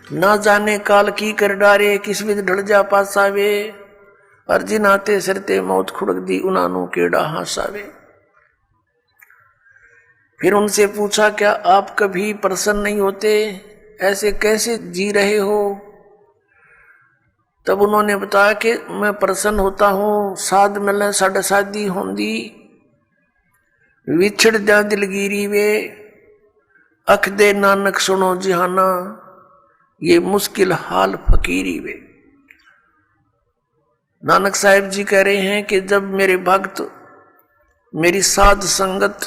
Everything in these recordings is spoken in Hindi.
ना जाने काल की कर डारे, किस विध ढल जा पासावे। अर्जी नाते सरते मौत खुड़क दी, उनानू केड़ा हासावे। फिर उनसे पूछा, क्या आप कभी प्रसन्न नहीं होते, ऐसे कैसे जी रहे हो? तब उन्होंने बताया कि मैं प्रसन्न होता हूं, साध मिले साढ़े शादी होंदी, विछड़ जा दिलगिरी वे, अख दे नानक सुनो जिहाना, ये मुश्किल हाल फकीरी वे। नानक साहिब जी कह रहे हैं कि जब मेरे भक्त, मेरी साध संगत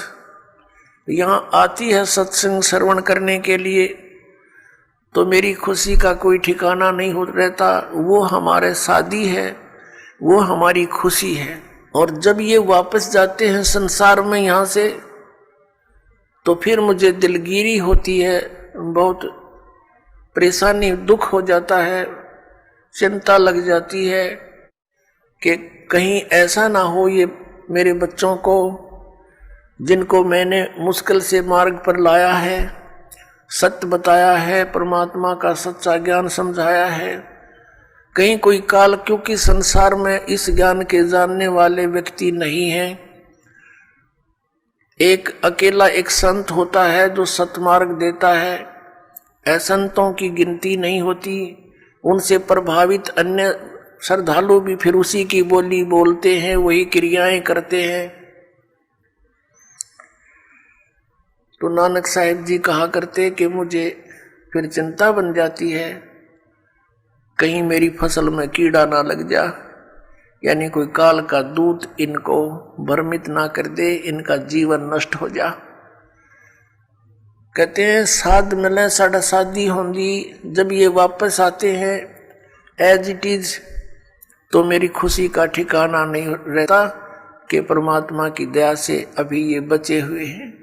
यहां आती है सत्संग श्रवण करने के लिए, तो मेरी खुशी का कोई ठिकाना नहीं हो रहता। वो हमारे साथी है, वो हमारी खुशी है। और जब ये वापस जाते हैं संसार में यहां से, तो फिर मुझे दिलगिरी होती है, बहुत परेशानी, दुख हो जाता है, चिंता लग जाती है कि कहीं ऐसा ना हो ये मेरे बच्चों को, जिनको मैंने मुश्किल से मार्ग पर लाया है, सत्य बताया है, परमात्मा का सच्चा ज्ञान समझाया है, कहीं कोई काल, क्योंकि संसार में इस ज्ञान के जानने वाले व्यक्ति नहीं हैं। एक अकेला एक संत होता है जो सतमार्ग देता है, असंतों की गिनती नहीं होती। उनसे प्रभावित अन्य श्रद्धालु भी फिर उसी की बोली बोलते हैं, वही क्रियाएं करते हैं। तो नानक साहिब जी कहा करते कि मुझे फिर चिंता बन जाती है, कहीं मेरी फसल में कीड़ा ना लग जा, यानी कोई काल का दूत इनको भ्रमित ना कर दे, इनका जीवन नष्ट हो जा। कहते हैं साध मिले साढ़ा शादी होंगी, जब ये वापस आते हैं एज इट इज, तो मेरी खुशी का ठिकाना नहीं रहता कि परमात्मा की दया से अभी ये बचे हुए हैं।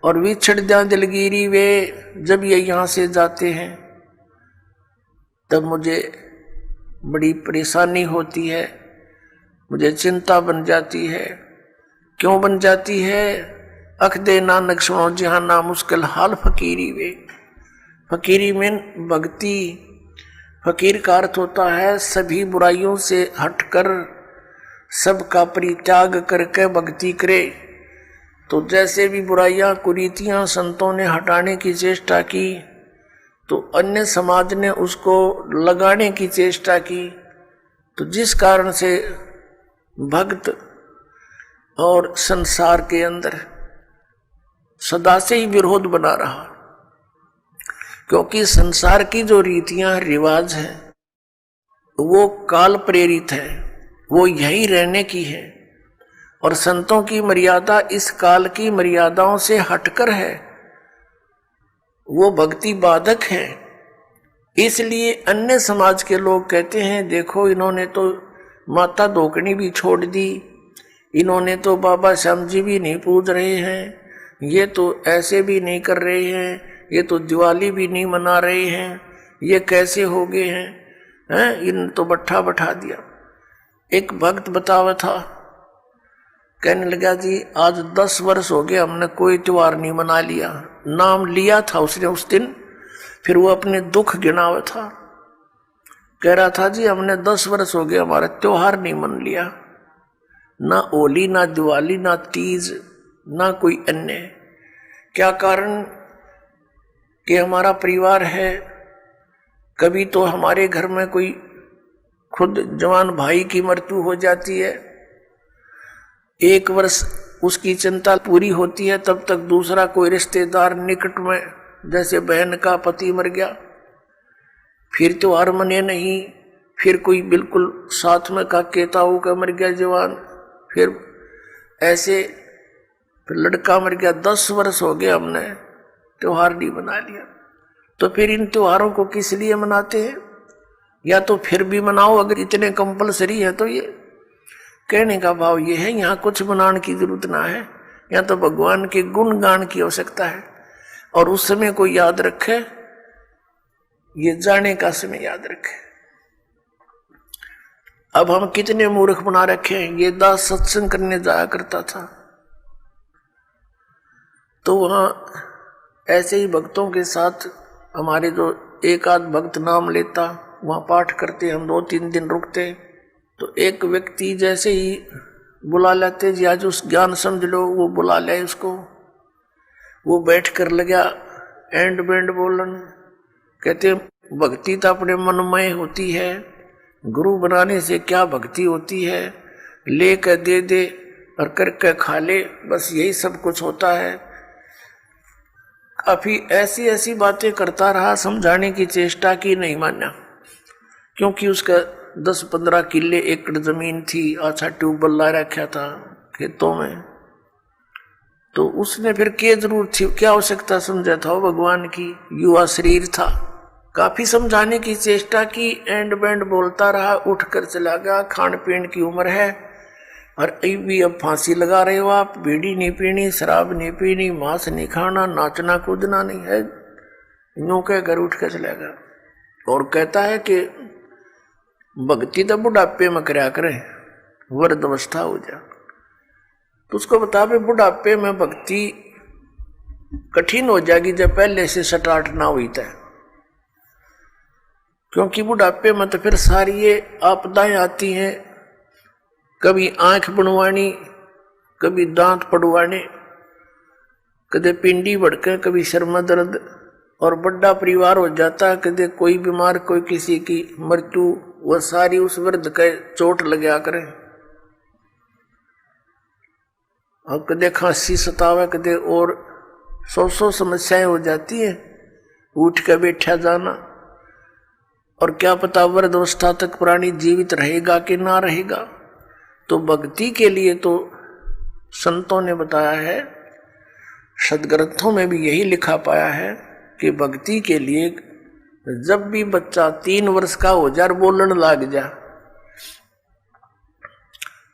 और विछड़ जा दिलगिरी वे, जब ये यहाँ से जाते हैं तब मुझे बड़ी परेशानी होती है, मुझे चिंता बन जाती है। क्यों बन जाती है? अख दे नानक सुनो जिहाना, मुश्किल हाल फकीरी वे। फकीरी में भक्ति, फकीर का अर्थ होता है सभी बुराइयों से हटकर सबका परित्याग करके भक्ति करे। तो जैसे भी बुराइयां कुरीतियां संतों ने हटाने की चेष्टा की, तो अन्य समाज ने उसको लगाने की चेष्टा की। तो जिस कारण से भक्त और संसार के अंदर सदा से ही विरोध बना रहा, क्योंकि संसार की जो रीतियां रिवाज हैं वो काल प्रेरित है, वो यही रहने की है। और संतों की मर्यादा इस काल की मर्यादाओं से हटकर है, वो भक्ति बाधक है। इसलिए अन्य समाज के लोग कहते हैं देखो इन्होंने तो माता धोकनी भी छोड़ दी, इन्होंने तो बाबा श्याम जी भी नहीं पूज रहे हैं, ये तो ऐसे भी नहीं कर रहे हैं, ये तो दिवाली भी नहीं मना रहे हैं, ये कैसे हो गए हैं, इन तो बट्ठा बैठा दिया। एक भक्त बतावा था, कहने लगा जी आज 10 वर्ष हो गए हमने कोई त्योहार नहीं मना लिया। नाम लिया था उसने उस दिन, फिर वो अपने दुख गिनावा था, कह रहा था जी हमने 10 वर्ष हो गए हमारा त्योहार नहीं मन लिया, ना होली ना दिवाली ना तीज ना कोई अन्य। क्या कारण? कि हमारा परिवार है, कभी तो हमारे घर में कोई खुद जवान भाई की मृत्यु हो जाती है, 1 वर्ष उसकी चिंता पूरी होती है, तब तक दूसरा कोई रिश्तेदार निकट में, जैसे बहन का पति मर गया, फिर त्योहार मने नहीं, फिर कोई बिल्कुल साथ में का केताऊ का मर गया जवान, फिर ऐसे फिर लड़का मर गया। 10 वर्ष हो गए हमने त्योहार नहीं मना लिया। तो फिर इन त्योहारों को किस लिए मनाते हैं? या तो फिर भी मनाओ अगर इतने कंपलसरी है तो। ये कहने का भाव ये है यहाँ कुछ मनाने की जरूरत ना है, यहाँ तो भगवान के गुण गान की आवश्यकता है। और उस समय को याद रखे, ये जाने का समय याद रखे। अब हम कितने मूर्ख बना रखे हैं। ये दास सत्संग करने जाया करता था, तो वहाँ ऐसे ही भक्तों के साथ हमारे जो एक आध भक्त नाम लेता, वहाँ पाठ करते, हम 2-3 दिन रुकते, तो एक व्यक्ति जैसे ही बुला लेते जी आज उस ज्ञान समझ लो, वो बुला ले उसको, वो बैठ कर लगा एंड बैंड बोलन। कहते भक्ति तो अपने मनमय होती है, गुरु बनाने से क्या भक्ति होती है, ले कर दे दे और करके खा ले, बस यही सब कुछ होता है। काफी ऐसी ऐसी बातें करता रहा, समझाने की चेष्टा की, नहीं माना, क्योंकि उसका 10-15 किले एकड़ जमीन थी, अच्छा ट्यूबवेल ला रखा था खेतों में, तो उसने फिर क्या जरूरत थी, क्या आवश्यकता समझा था वो भगवान की, युवा शरीर था। काफी समझाने की चेष्टा की, एंड बैंड बोलता रहा, उठ कर चला गया। खान पीन की उम्र है और अभी अब फांसी लगा रहे हो आप, बीड़ी नहीं पीनी, शराब नहीं पीनी, मांस नहीं खाना, नाचना कूदना नहीं है, यूं कह घर उठ कर चला गया। और कहता है कि भक्ति तो बुढ़ापे में करया करें, वृद्ध अवस्था हो जा। तो उसको बता भी बुढ़ापे में भक्ति कठिन हो जाएगी जब पहले से स्टार्ट ना हुई था, क्योंकि बुढ़ापे में तो फिर सारी ये आपदाएं आती हैं, कभी आंख बनवानी, कभी दांत पड़वाने, कदे पिंडी भड़के, कभी सिर में दर्द, और बड़ा परिवार हो जाता, कदे कोई बीमार, कोई किसी की मृत्यु, वह सारी उस वृद्ध के चोट लगा करे, और कदे खांसी सतावे, कदे और 100 समस्याएं हो जाती है, उठ के बैठा जाना, और क्या पता वृद्ध अवस्था तक प्राणी जीवित रहेगा कि ना रहेगा। तो भक्ति के लिए तो संतों ने बताया है, सदग्रंथों में भी यही लिखा पाया है कि भक्ति के लिए जब भी बच्चा 3 वर्ष का हो जा, बोलने लग जा,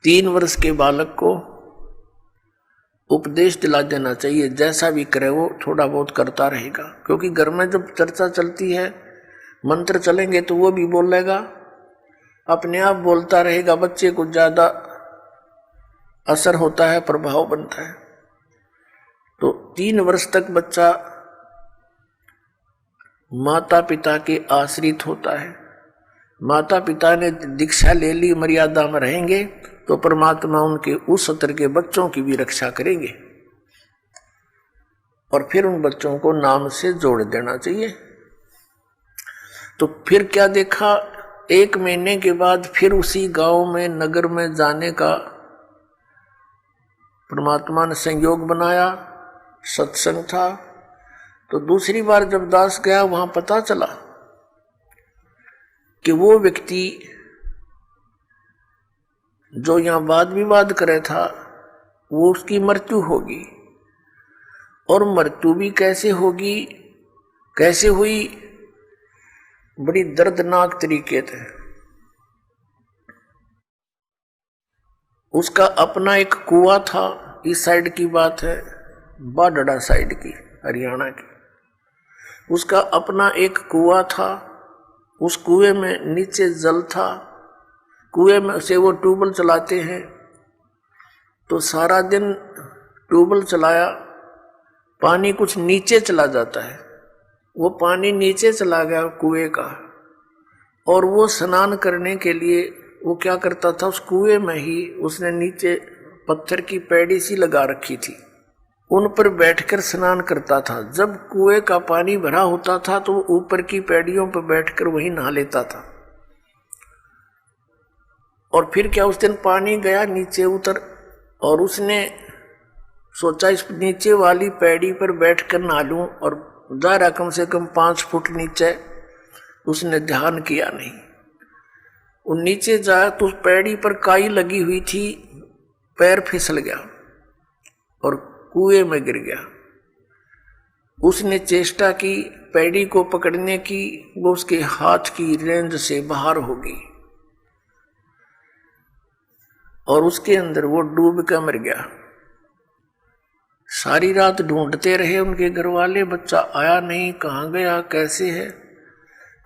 3 वर्ष के बालक को उपदेश दिला देना चाहिए, जैसा भी करे वो थोड़ा बहुत करता रहेगा, क्योंकि घर में जब चर्चा चलती है, मंत्र चलेंगे तो वो भी बोलेगा, अपने आप बोलता रहेगा, बच्चे को ज्यादा असर होता है, प्रभाव बनता है। तो 3 वर्ष तक बच्चा माता पिता के आश्रित होता है। माता पिता ने दीक्षा ले ली, मर्यादा में रहेंगे तो परमात्मा उनके उस स्तर के बच्चों की भी रक्षा करेंगे, और फिर उन बच्चों को नाम से जोड़ देना चाहिए। तो फिर क्या देखा, 1 महीने के बाद फिर उसी गांव में, नगर में जाने का परमात्मा ने संयोग बनाया, सत्संग था। तो दूसरी बार जब दास गया, वहां पता चला कि वो व्यक्ति जो यहां वाद विवाद करे था, वो उसकी मृत्यु होगी, और मृत्यु भी कैसे होगी, कैसे हुई, बड़ी दर्दनाक तरीके थे। उसका अपना एक कुआं था, इस साइड की बात है, बाडड़ा साइड की, हरियाणा की। उसका अपना एक कुआं था, उस कुएं में नीचे जल था, कुएं में से वो ट्यूबवेल चलाते हैं, तो सारा दिन ट्यूबवेल चलाया, पानी कुछ नीचे चला जाता है, वो पानी नीचे चला गया कुएं का, और वो स्नान करने के लिए वो क्या करता था, उस कुएं में ही उसने नीचे पत्थर की पैड़ी सी लगा रखी थी, उन पर बैठकर स्नान करता था। जब कुएं का पानी भरा होता था तो वो ऊपर की पैड़ियों पर बैठकर वहीं नहा लेता था। और फिर क्या, उस दिन पानी गया, नीचे उतर, और उसने सोचा इस नीचे वाली पैड़ी पर बैठकर नहा लूं, और जा रहा कम से कम 5 फुट नीचे, उसने ध्यान किया नहीं। वो नीचे जाया तो उस पैड़ी पर काई लगी हुई थी, पैर फिसल गया और कुएं में गिर गया। उसने चेष्टा की पैड़ी को पकड़ने की, वो उसके हाथ की रेंज से बाहर हो गई और उसके अंदर वो डूब कर मर गया। सारी रात ढूंढते रहे उनके घर वाले, बच्चा आया नहीं, कहाँ गया, कैसे है।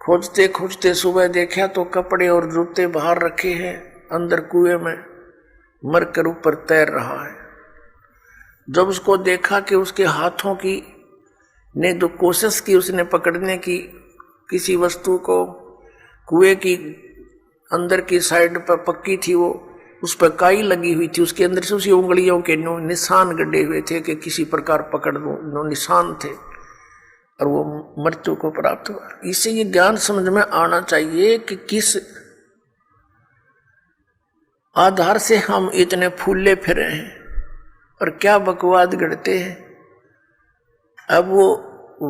खोजते खोजते सुबह देखा तो कपड़े और जूते बाहर रखे हैं, अंदर कुएं में मरकर ऊपर तैर रहा है। जब उसको देखा कि उसके हाथों की ने जो कोशिश की उसने पकड़ने की, किसी वस्तु को कुएं की अंदर की साइड पर पक्की थी, वो उस पर काई लगी हुई थी, उसके अंदर से उसी उंगलियों के निशान गड्ढे हुए थे कि किसी प्रकार पकड़ लो निशान थे, और वो मृत्यु को प्राप्त हुआ। इससे ये ज्ञान समझ में आना चाहिए कि किस आधार से हम इतने फूले फिरे हैं और क्या बकवाद गढ़ते हैं। अब वो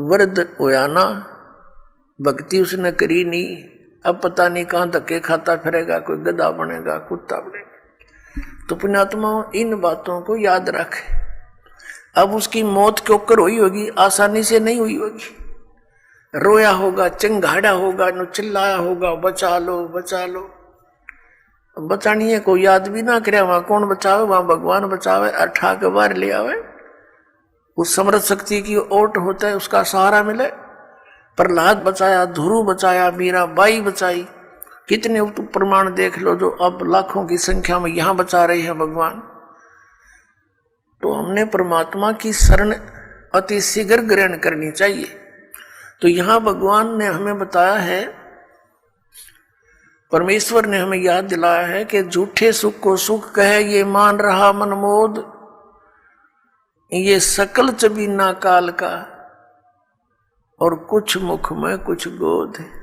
वृद्ध होया ना, भक्ति उसने करी नहीं, अब पता नहीं कहां धक्के खाता फिरेगा, कोई गधा बनेगा, कुत्ता बनेगा। तो पुण्यात्मा इन बातों को याद रखे। अब उसकी मौत क्यों कर हुई होगी, आसानी से नहीं हुई होगी। रोया होगा, चिंगाड़ा होगा, चिल्लाया होगा, बचा लो बचा लो। बचानी है कोई याद भी ना करे, वहां कौन बचावे, वहां भगवान बचावे, अठा के बाहर ले आवे। उस समृद्ध शक्ति की ओट होता है, उसका सहारा मिले। प्रहलाद बचाया, ध्रुव बचाया, मीराबाई बचाई, कितने प्रमाण देख लो जो अब लाखों की संख्या में यहां बचा रहे हैं भगवान। तो हमने परमात्मा की शरण अति शीघ्र ग्रहण करनी चाहिए। तो यहां भगवान ने हमें बताया है, परमेश्वर ने हमें याद दिलाया है कि झूठे सुख को सुख कहे ये मान रहा मनमोद, ये सकल चबीना काल का, और कुछ मुख में कुछ गोद है।